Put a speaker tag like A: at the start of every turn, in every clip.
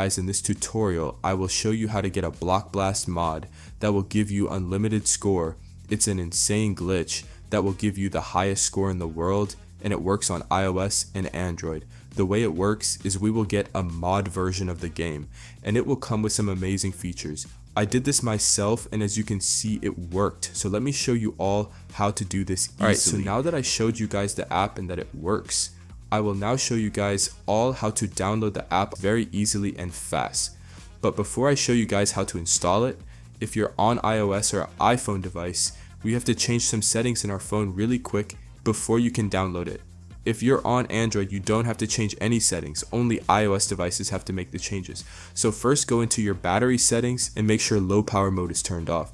A: Guys, in this tutorial, I will show you how to get a Block Blast mod that will give you unlimited score. It's an insane glitch that will give you the highest score in the world, and it works on iOS and Android. The way it works is we will get a mod version of the game, and it will come with some amazing features. I did this myself, and as you can see, it worked. So let me show you all how to do this easily. Alright, so now that I showed you guys the app and that it works, I will now show you guys all how to download the app very easily and fast. But before I show you guys how to install it, if you're on iOS or iPhone device, we have to change some settings in our phone really quick before you can download it. If you're on Android, you don't have to change any settings, only iOS devices have to make the changes. So first go into your battery settings and make sure low power mode is turned off.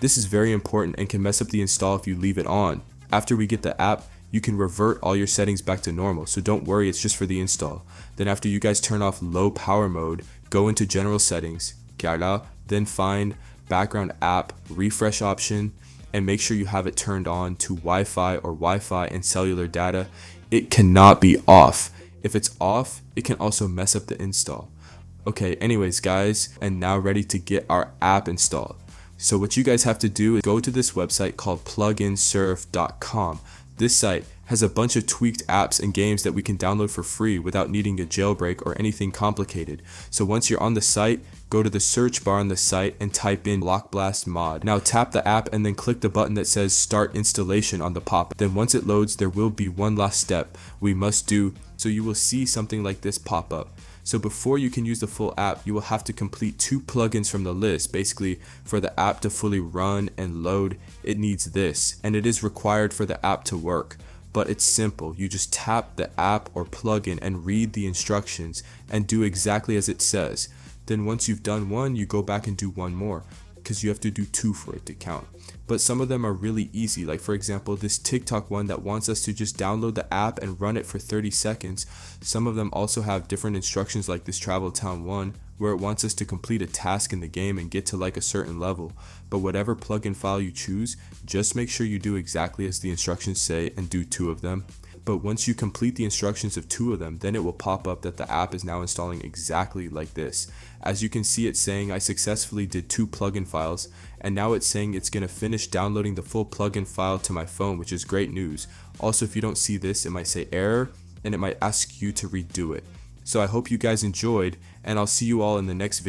A: This is very important and can mess up the install if you leave it on. After we get the app, you can revert all your settings back to normal, so don't worry, it's just for the install. Then after you guys turn off low power mode, go into general settings, then find background app refresh option, and make sure you have it turned on to Wi-Fi or Wi-Fi and cellular data. It cannot be off. If it's off, it can also mess up the install. Okay, anyways guys, and now ready to get our app installed. So what you guys have to do is go to this website called pluginsurf.com. This site has a bunch of tweaked apps and games that we can download for free without needing a jailbreak or anything complicated. So once you're on the site, go to the search bar on the site and type in Block Blast mod. Now tap the app and then click the button that says start installation on the pop-up. Then once it loads, there will be one last step we must do. So you will see something like this pop up. So before you can use the full app, you will have to complete 2 plugins from the list. Basically, for the app to fully run and load, it needs this, and it is required for the app to work. But it's simple. You just tap the app or plugin and read the instructions and do exactly as it says. Then once you've done one, you go back and do one more, because you have to do 2 for it to count. But some of them are really easy, like for example this TikTok one that wants us to just download the app and run it for 30 seconds. Some of them also have different instructions, like this Travel Town one where it wants us to complete a task in the game and get to like a certain level. But whatever plugin file you choose, just make sure you do exactly as the instructions say and do 2 of them. But once you complete the instructions of 2 of them, then it will pop up that the app is now installing exactly like this. As you can see, it's saying I successfully did 2 plugin files, and now it's saying it's going to finish downloading the full plugin file to my phone, which is great news. Also, if you don't see this, it might say error, and it might ask you to redo it. So I hope you guys enjoyed, and I'll see you all in the next video.